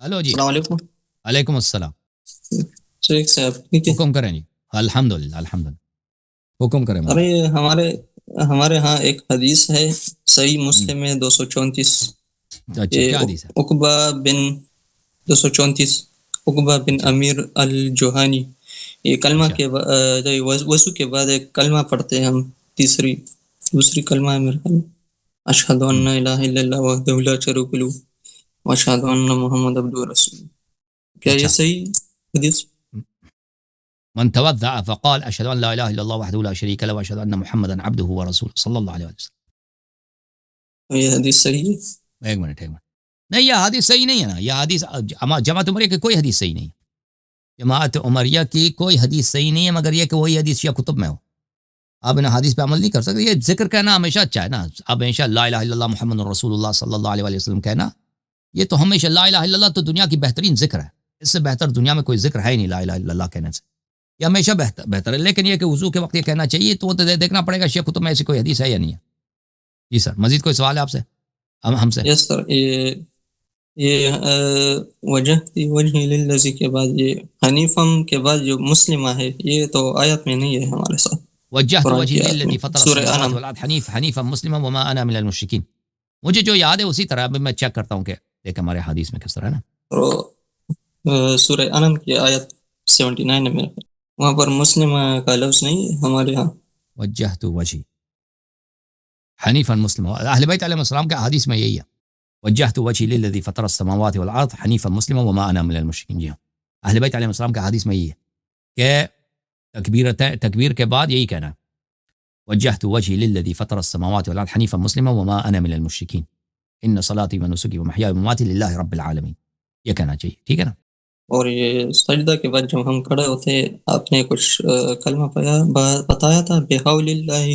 Hello جی. السلام علیکم. وعلیکم السلام. شیخ صاحب ٹھیک ہے؟ حکم کریں جی. الحمدللہ الحمدللہ. حکم کریں مولانا. ارے ہمارے ہاں ایک حدیث ہے صحیح مسلم میں 234. اچھا کیا حدیث ہے؟ عقبہ بن 234 عقبہ بن اچھا امیر الجوہانی. یہ کلمہ اچھا کے وضو کے بعد ایک کلمہ پڑھتے ہیں ہم. دوسری کلمہ ہے میرے خیال میں اشہد ان لا الہ الا اللہ وحدہ لا شریک لہ واشہد ان محمد عبدہ ورسولہ. کیا یہ اچھا. صحیح حدیث؟ من توضع فقال اشهد ان لا اله الا الله وحده لا شريك له واشهد ان محمدا عبده ورسوله صلی اللہ علیہ وسلم. یہ حدیث صحیح ہے؟ ایک منٹ نہیں، یہ حدیث صحیح نہیں ہے نا. یہ حدیث جماعت عمریہ کی کوئی حدیث صحیح نہیں ہے. جماعت عمریہ کی کوئی حدیث صحیح نہیں ہے مگر یہ کہ وہی حدیث شیعہ کتب میں ہو. آپ ان حدیث پہ عمل نہیں کر سکتے. یہ ذکر کہنا ہمیشہ اچھا ہے نا. اب ہمیشہ لا الہ الا اللہ محمد رسول اللہ صلی اللہ علیہ وسلم کہنا، یہ تو ہمیشہ لا الہ الا اللہ تو دنیا کی بہترین ذکر ہے. اس سے بہتر دنیا میں کوئی ذکر ہے ہی نہیں لا الہ الا اللہ کہنے سے. یہ ہمیشہ بہتر ہے. لیکن یہ کہ وضو کے وقت یہ کہنا چاہیے تو وہ تو دیکھنا پڑے گا شیعہ کتب میں ایسی کوئی حدیث ہے یا نہیں ہے. جی سر، مزید کوئی سوال ہے آپ سے؟ ہم سے؟ یس سر. یہ وجہ للذی کے بعد یہ حنیفم کے بعد جو مسلمہ ہے یہ تو آیت میں نہیں ہے ہمارے ساتھ. وجہت قرآن کی وجہی آیت میں للذی فطر سورہ السماوات انم. والارض حنیفا مسلما وما انا من المشرکین. مجھے جو یاد ہے اسی طرح اب میں چیک کرتا ہوں کہ دیکھ ہمارے حدیث میں کس طرح ہے نا. سورہ انم کی آیت 79 ہے میرے خیال. وہاں پر مسلمہ کا لفظ نہیں ہے ہمارے ہاں. وجہت وجہی حنیفا مسلما. اہل بیت علیہ السلام کا حدیث میں یہی ہے وجہت وجہی للذی فطر السماوات والارض حنیفا مسلما وما انا من المشرکین. جی ہاں، اہل بیت علیہ السلام کا حدیث میں یہی ہے کہ تکبیر کے بعد یہی کہنا ہے وجہت وجہی للذی فطر السماوات والارض حنیفا مسلما وما انا من المشرکین ان صلاتی و نسکی و محیای و مماتی للہ رب العالمین. یہ کہنا چاہیے، ٹھیک ہے نا. اور یہ سجدہ کے بعد جب ہم کھڑے ہوتے آپ نے کچھ کلمہ بتایا تھا بحول اللہ.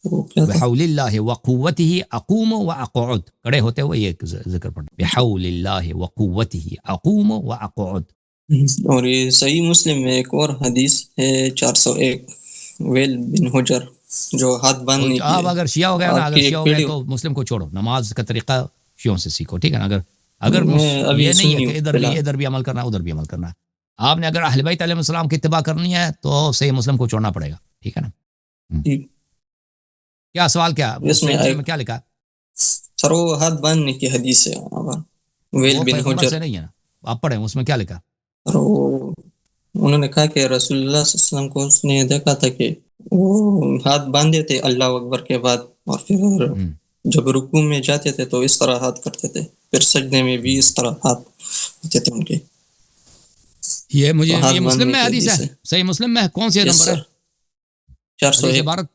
وہ کیا تھا؟ بحول اللہ وقوته اقوم واقعد. کھڑے ہوتے ہوئے یہ ذکر پڑھنا بحول اللہ وقوته اقوم واقعد. اور یہ صحیح مسلم میں ایک اور حدیث ہے 401 ویل بن حجر جو ہاتھ باندھنے کی آپ ہے. اگر شیعہ ہو گئے نا، آپ اگر کی شیعہ ایک ہو گئے ویڈیو تو مسلم کو چھوڑو. نماز کا طریقہ شیعوں سے سیکھو، ٹھیک ہے نا. اگر میں ابھی یہ نہیں ہے سنی کہ ہوں ادھر فی الحال. بھی عمل کرنا ادھر بھی عمل کرنا ہے. آپ نے اگر اہل بیت علیہ السلام کی اتباع کرنی ہے تو صحیح مسلم کو چھوڑنا پڑے گا، ٹھیک ہے نا. کیا سوال کیا اس صحیح میں مسلم میں کیا لکھا ہے؟ سر وہ ہاتھ باندھنے کی حدیث ہے ویل وہ بن پیغمبر حجر. سے نہیں ہے نا، آپ پڑھیں اس میں کیا لکھا. اور انہوں نے کہا کہ رسول اللہ صلی اللہ علیہ وسلم کو اس نے دیکھا تھا کہ وہ ہاتھ باندھے تھے اللہ اکبر کے بعد، اور پھر جب رکوع میں جاتے تھے تو اس طرح ہاتھ کرتے تھے، پھر سجدے میں بھی اس طرح ہاتھ ہوتے تھے ان کے. یہ مجھے تو ہاتھ یہ مسلم باندھنے میں کی حدیث ہے، صحیح مسلم میں کون سی یس نمبر ہے؟ سر 401. حدیث عبارت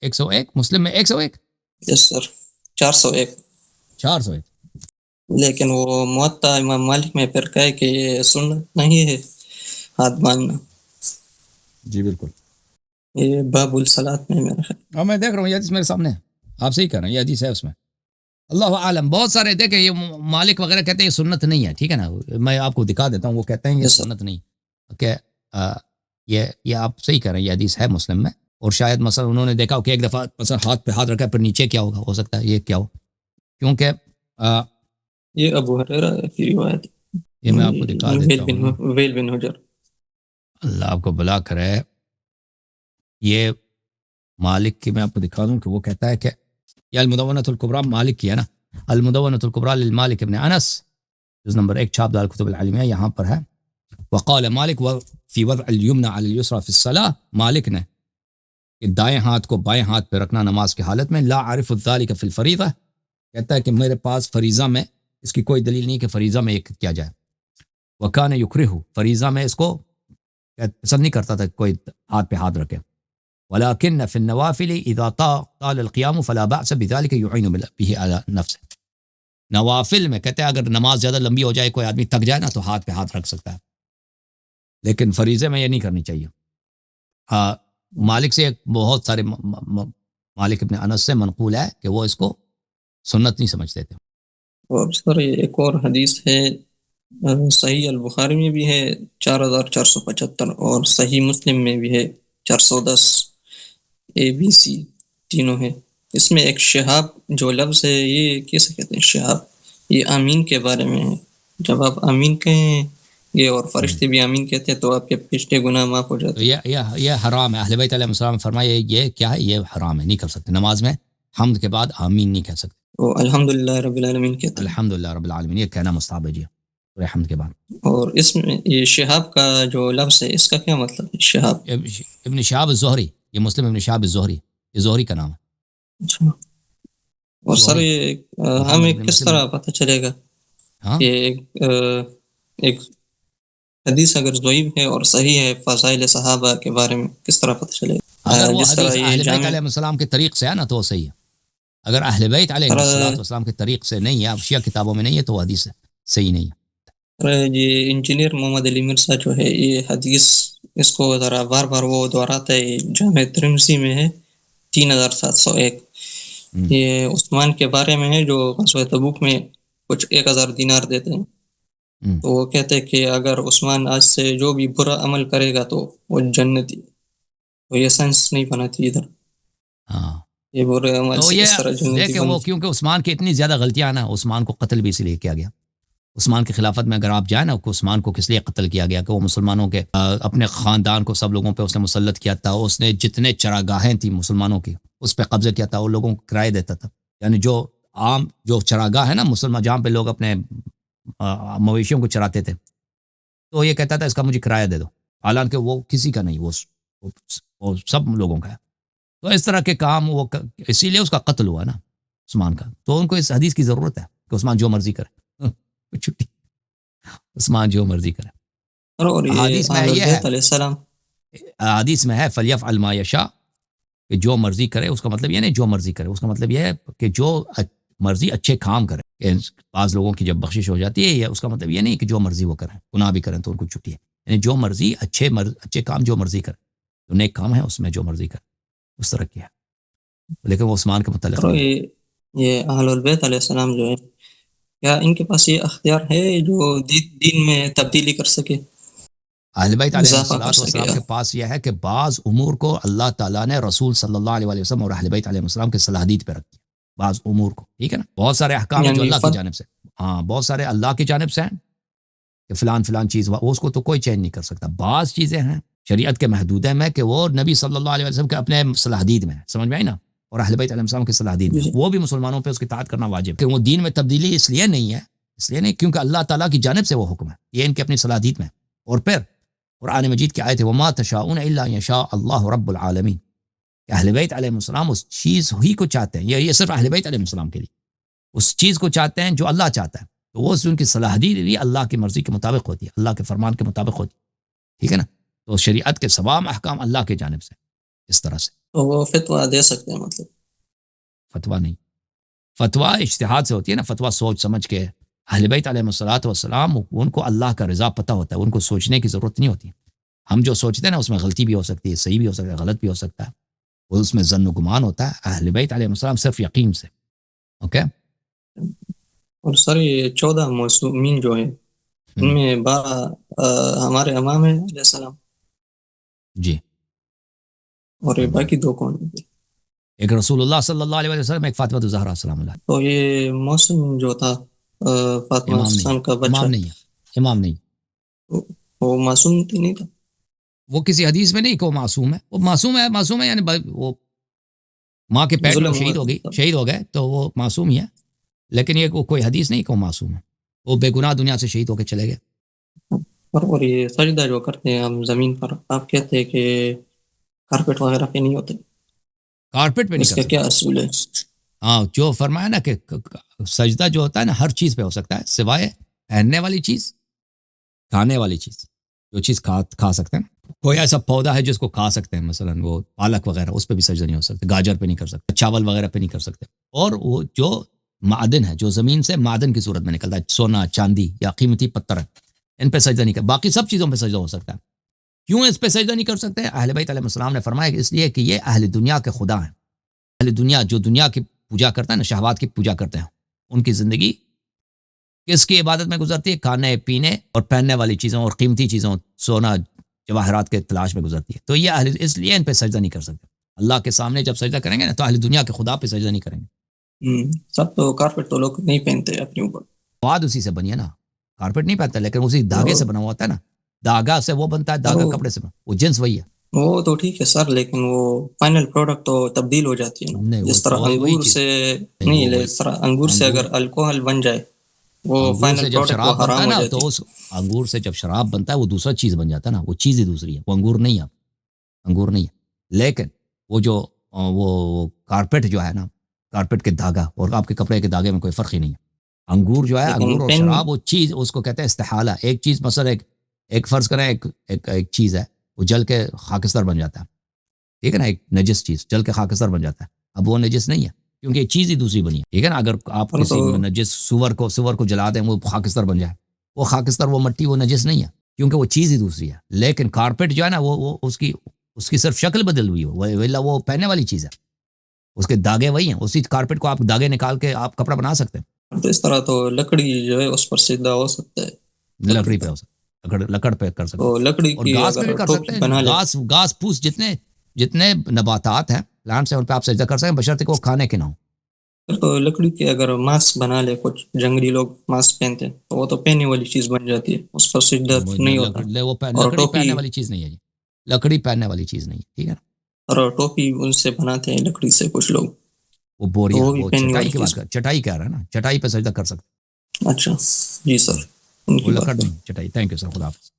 101 مسلم میں 101. یس سر 401. 401. لیکن وہ موطا امام مالک میں پھر کہے کہ یہ سنت نہیں ہے ہاتھ باندھنا. جی بالکل. یہ باب الصلاۃ میں میرا خیال. اور میں دیکھ رہا ہوں یہ حدیث میرے سامنے ہے، آپ صحیح کہہ رہے ہیں، یہ حدیث ہے اس میں. اللہ عالم. بہت سارے دیکھیں یہ مالک وغیرہ کہتے ہیں یہ سنت نہیں ہے، ٹھیک ہے نا. میں آپ کو دکھا دیتا ہوں، وہ کہتے ہیں یہ سنت نہیں کہ یہ آپ صحیح کہہ رہے ہیں، یہ حدیث ہے مسلم میں. اور شاید مثلا انہوں نے دیکھا کہ ایک دفعہ مثلا ہاتھ پہ ہاتھ رکھا پھر نیچے کیا ہوگا، ہو سکتا ہے یہ کیا ہو، کیونکہ یہ ابو ہریرہ کی روایت. یہ میں آپ کو دکھا دیتا ہوں. ویل بن حجر. اللہ آپ کو بلا کرے. یہ مالک کی میں آپ کو دکھا دوں کہ وہ کہتا ہے کہ یہ المدونۃ الکبریٰ مالک کی ہے نا. المدونۃ الکبریٰ للمالک ابن انس جز نمبر 1 چھاپ دار کتب العلمیہ، یہاں پر ہے وقال مالک فی وضع الیمنى علی الیسری فی الصلاۃ. مالک نے کہ دائیں ہاتھ کو بائیں ہاتھ پہ رکھنا نماز کی حالت میں. لا اعرف ذلك فی الفریضہ. کہتا ہے کہ میرے پاس فریضہ میں اس کی کوئی دلیل نہیں کہ فریضہ میں ایک کیا جائے. وکان یکرہ. فریضہ میں اس کو پسند نہیں کرتا تھا کوئی ہاتھ پہ ہاتھ رکھے. ولكن في النوافل اذا طال القيام فلا باس بذلك يعين به على نفسه. نوافل میں کہتے ہیں اگر نماز زیادہ لمبی ہو جائے، کوئی آدمی تھک جائے نا تو ہاتھ پہ ہاتھ رکھ سکتا ہے، لیکن فریضے میں یہ نہیں کرنی چاہیے. ہاں مالک سے بہت سارے مالک ابن انس سے منقول ہے کہ وہ اس کو سنت نہیں سمجھتے تھے. اور سر ایک اور حدیث ہے صحیح البخاری میں بھی ہے 4475 اور صحیح مسلم میں بھی ہے 410. ABC تینوں ہے. اس میں ایک شہاب جو لفظ ہے یہ کیسے کہتے ہیں شہاب، یہ آمین کے بارے میں ہے. جب آپ آمین کہیں گے اور فرشتے بھی آمین کہتے ہیں تو آپ کے پچھلے گناہ معاف ہو تو جاتے ہیں. یہ حرام ہے. اہل بیت علیہ السلام فرمایا یہ کیا ہے؟ یہ حرام ہے، نہیں کر سکتے. نماز میں حمد کے بعد آمین نہیں کہہ سکتے. وہ الحمدللہ رب العالمین کہتے ہیں. الحمدللہ رب العالمین یہ کہنا مستحب ہے جی سورہ حمد کے بعد. اور اس میں یہ شہاب کا جو لفظ ہے اس کا کیا مطلب ہے؟ شہاب ابن شہاب الزہری، یہ مسلم ابن شہاب الزہری، یہ زہری کا نام ہے. اچھا. اور سر زہری یہ محمد ہمیں بن کس مسلم. طرح پتہ چلے گا ہاں کہ ایک حدیث اگر ضعیف ہے اور صحیح ہے فضائل صحابہ کے بارے میں کس طرح پتہ چلے گا؟ اگر وہ جس طرح حدیث یہ اہل بیت جامع علیہ السلام کے طریق سے ہے نا تو وہ صحیح ہے. اگر اہل بیت علیہ السلام کے طریق سے نہیں ہے، اب شیعہ کتابوں میں نہیں ہے، تو وہ حدیث صحیح نہیں ہے. یہ انجینئر محمد علی مرزا جو ہے یہ حدیث اس کو ذرا بار بار وہ دہراتا ہے. جامع ترمذی میں ہے 3701. یہ عثمان کے بارے میں ہے جو غزوہ تبوک میں کچھ 1000 دینار دیتے ہیں. تو وہ کہتے ہیں کہ اگر عثمان آج سے جو بھی برا عمل کرے گا تو وہ جنتی. تو یہ سینس نہیں بنا تھی ادھر. ہاں یہ برے عمل تو سے یہ اس طرح جنتی دیکھیں وہ کیونکہ عثمان کی اتنی زیادہ غلطیاں نا، عثمان کو قتل بھی اسی لیے کیا گیا. عثمان کی خلافت میں اگر آپ جائیں نا، عثمان کو کس لیے قتل کیا گیا کہ وہ مسلمانوں کے اپنے خاندان کو سب لوگوں پہ اس نے مسلط کیا تھا. اس نے جتنے چراگاہیں تھیں مسلمانوں کی اس پہ قبضہ کیا تھا، وہ لوگوں کو کرائے دیتا تھا. یعنی جو عام جو چراگاہ ہے نا مسلمان، جہاں پہ لوگ اپنے مویشیوں کو چراتے تھے، تو یہ کہتا تھا اس کا مجھے کرایہ دے دو، حالانکہ وہ کسی کا نہیں، وہ سب لوگوں کا ہے. تو اس طرح کے کام وہ اسی لیے اس کا قتل ہوا نا عثمان کا. تو ان کو اس حدیث کی ضرورت ہے کہ عثمان جو مرضی کرے، چھٹی عثمان جو مرضی کرے. اور حدیث میں یہ ہے، علیہ السلام حدیث میں ہے فلیفعل ما یشاء، کہ جو مرضی کرے. اس کا مطلب یہ نہیں جو مرضی کرے، اس کا مطلب یہ ہے کہ جو مرضی اچھے کام کرے. بعض لوگوں کی جب بخشش ہو جاتی ہے، یہ اس کا مطلب یہ نہیں کہ جو مرضی وہ کریں، گناہ بھی کریں تو ان کو چھٹی ہے. یعنی جو مرضی اچھے کام جو مرضی کرے، تو نیک کام ہے اس میں جو مرضی کرے، اس طرح کیا ہے. لیکن وہ عثمان کے متعلق نہیں. یہ اہل البیت علیہ السلام جو ہے، کیا ان کے پاس یہ اختیار ہے جو دین میں تبدیلی کر سکے؟ اہل بیت علیہ اضافہ کر سکے السلام کے پاس یہ ہے کہ بعض امور کو اللہ تعالیٰ نے رسول صلی اللہ علیہ وسلم اور اہل بیت علیہ السلام کے صلاحیت پہ رکھی ہے. بعض امور کو، ٹھیک ہے نا، بہت سارے احکام ہیں جو اللہ کی جانب سے، ہاں بہت سارے اللہ کی جانب سے ہیں کہ فلان چیز اس کو تو کوئی چینج نہیں کر سکتا. بعض چیزیں ہیں شریعت کے محدودے میں کہ وہ نبی صلی اللہ علیہ وسلم کے اپنے صلاحیت میں، سمجھ میں آئی نا، اور اہل بیت علیہ السلام کے صلاحیت میں وہ بھی مسلمانوں پہ اس کی اطاعت کرنا واجب ہے. کہ وہ دین میں تبدیلی اس لیے نہیں ہے، اس لیے نہیں کیونکہ اللہ تعالیٰ کی جانب سے وہ حکم ہے، یہ ان کے اپنی صلاحیت میں. اور پھر قرآن مجید کی آیت ہے وما تشاؤون الا ان یشاء اللہ رب العالمین، کہ اہل بیت علیہ السلام اس چیز ہی کو چاہتے ہیں. یہ صرف اہل بیت علیہ السلام کے لیے اس چیز کو چاہتے ہیں جو اللہ چاہتا ہے. تو وہ ان کی صلاحیت بھی اللہ کی مرضی کے مطابق ہوتی ہے، اللہ کے فرمان کے مطابق ہوتی ہے، ٹھیک ہے نا. تو شریعت کے تمام احکام اللہ کی جانب سے اس طرح سے. تو وہ فتویٰ دے سکتے ہیں؟ مطلب فتویٰ نہیں، فتویٰ اجتہاد سے ہوتی ہے نا. فتویٰ سوچ سمجھ کے. اہل بیت علیہ السلام ان کو اللہ کا رضا پتہ ہوتا ہے، ان کو سوچنے کی ضرورت نہیں ہوتی. ہم جو سوچتے ہیں نا اس میں غلطی بھی ہو سکتی ہے، صحیح بھی ہو سکتا ہے، غلط بھی ہو سکتا ہے، وہ اس میں ظن و گمان ہوتا ہے. اہل بیت علیہ السلام صرف یقین سے. اوکے. اور سر یہ 14 معصومین جو ہیں ان میں 12 ہمارے امام ہیں علیہ السلام جی، اور یہ باقی 2 کون ہیں؟ ایک رسول اللہ صلی اللہ علیہ وسلم، ایک فاطمہ الزہرا سلام اللہ. تو یہ موسم جو تھا فاطمہ السلام کا بچہ، امام نہیں ہے، امام نہیں، وہ معصوم نہیں تھا. وہ کسی حدیث میں نہیں کہ وہ معصوم ہے. وہ معصوم ہے یعنی وہ ماں کے پیٹ میں شہید ہو گئے تو وہ معصوم ہی ہے. لیکن یہ کوئی حدیث نہیں کہ وہ معصوم ہے، وہ بے گناہ دنیا سے شہید ہو کے چلے گئے. اور یہ سجدہ جو کرتے ہیں ہم زمین پر، آپ کہتے ہیں کہ کارپیٹ وغیرہ پہ نہیں ہوتے، کارپیٹ پہ نہیں اس کا کیا اصول ہے؟ ہاں جو فرمایا نا کہ سجدہ جو ہوتا ہے نا ہر چیز پہ ہو سکتا ہے سوائے پہننے والی چیز، کھانے والی چیز. جو چیز کھا سکتے ہیں، کوئی ایسا پودا ہے جس کو کھا سکتے ہیں، مثلا وہ پالک وغیرہ، اس پہ بھی سجدہ نہیں ہو سکتا. گاجر پہ نہیں کر سکتے، چاول وغیرہ پہ نہیں کر سکتے. اور وہ جو معدن ہے، جو زمین سے معدن کی صورت میں نکلتا ہے، سونا چاندی یا قیمتی پتھر ہے، ان پہ سجدہ نہیں کر. باقی سب چیزوں پہ سجدہ ہو سکتا ہے. کیوں اس پہ سجدہ نہیں کر سکتے؟ اہل بیت علیہ السلام نے فرمایا کہ اس لیے کہ یہ اہل دنیا کے خدا ہیں. اہل دنیا جو دنیا کی پوجا کرتا ہے نا، شہوات کی پوجا کرتے ہیں، ان کی زندگی کس کی عبادت میں گزرتی ہے؟ کھانے پینے اور پہننے والی چیزوں اور قیمتی چیزوں، سونا جواہرات کے تلاش میں گزرتی ہے. تو یہ اس لیے ان پہ سجدہ نہیں کر سکتے. اللہ کے سامنے جب سجدہ کریں گے نا تو اہل دنیا کے خدا پہ سجدہ نہیں کریں گے. سب تو کارپیٹ تو لوگ نہیں پہنتے اپنے اوپر، بات اسی سے بنی ہے نا. کارپیٹ نہیں پہنتا لیکن اسی دھاگے سے بنا ہوا ہوتا ہے نا, دھاگا سے وہ بنتا ہے, دھاگا کپڑے سے, وہ جنس وہی ہے. وہ تو ٹھیک ہے سر, لیکن وہ فائنل پروڈکٹ تو تبدیل ہو جاتی ہے نا. نہیں, جس طرح انگور سے نہیں, جس طرح انگور سے اگر الکوہل بن جائے وہ انگور فائنل سے جب پروڈکٹ شراب وہ بنتا ہے حرام ہو نا, جاتی تو اس انگور سے جب شراب بنتا ہے وہ دوسرا چیز بن جاتا ہے نا, وہ چیز ہی دوسری ہے, وہ انگور نہیں ہے, انگور نہیں ہے. لیکن وہ جو وہ کارپیٹ جو ہے نا, کارپیٹ کے دھاگا اور آپ کے کپڑے کے دھاگے میں کوئی فرق ہی نہیں ہے. انگور جو ہے, انگور اور شراب وہ چیز, اس کو کہتے ہیں استحالہ. ایک چیز مثلا ایک فرض کریں ایک چیز ہے, وہ جل کے خاکستر بن جاتا ہے, ٹھیک ہے نا, ایک نجس چیز جل کے خاکستر بن جاتا ہے. اب وہ نجس نہیں ہے کیونکہ ایک چیز ہی دوسری بنی ہے, ٹھیک ہے نا. اگر آپ کسی نجس سور کو جلا دیں وہ خاکستر بن جائے, وہ خاکستر وہ مٹی وہ نجس نہیں ہے کیونکہ وہ چیز ہی دوسری ہے. لیکن کارپیٹ جو ہے نا وہ اس کی صرف شکل بدل ہوئی ہے, وہ پہننے والی چیز ہے, اس کے دھاگے وہی ہیں. اسی کارپیٹ کو آپ دھاگے نکال کے آپ کپڑا بنا سکتے ہیں. تو اس طرح تو لکڑی جو ہے اس پر سیدھا ہو سکتا ہے, لکڑی پہ ہو سکتا ہے, لکڑ پہ کر سکتے تو لکڑی ہیں, اور کی گھاس پہ بھی اگر کر سکتے ٹوپی ہیں. بنا لے گھاس پھوس جتنے نباتات ہیں پلانٹس ہیں ان پہ آپ سجدہ کر سکتے ہیں, بشرطے کہ وہ کھانے کے نہ ہوں. تو لکڑی کے اگر ماسک بنا لے, کچھ جنگلی لوگ ماسک پہنتے ہیں تو وہ تو پہننے والی چیز بن جاتی ہے, اس پر سجدہ نہیں ہوتا. وہ لکڑی پہننے والی چیز نہیں ہے جی, لکڑی پہننے والی چیز نہیں ہے, ٹھیک ہے نا. اور ٹوپی ان سے بناتے ہیں لکڑی سے کچھ لوگ, وہ بوریاں, بھی وہ پہننے چٹائی والی کی بات کر, چٹائی کہہ رہا ہے نا, چٹائی پہ سجدہ کر سکتے. اچھا جی سر, ان وہ کی بات لکڑ کر نہیں, چٹائی. تھینک یو سر, خدا حافظ.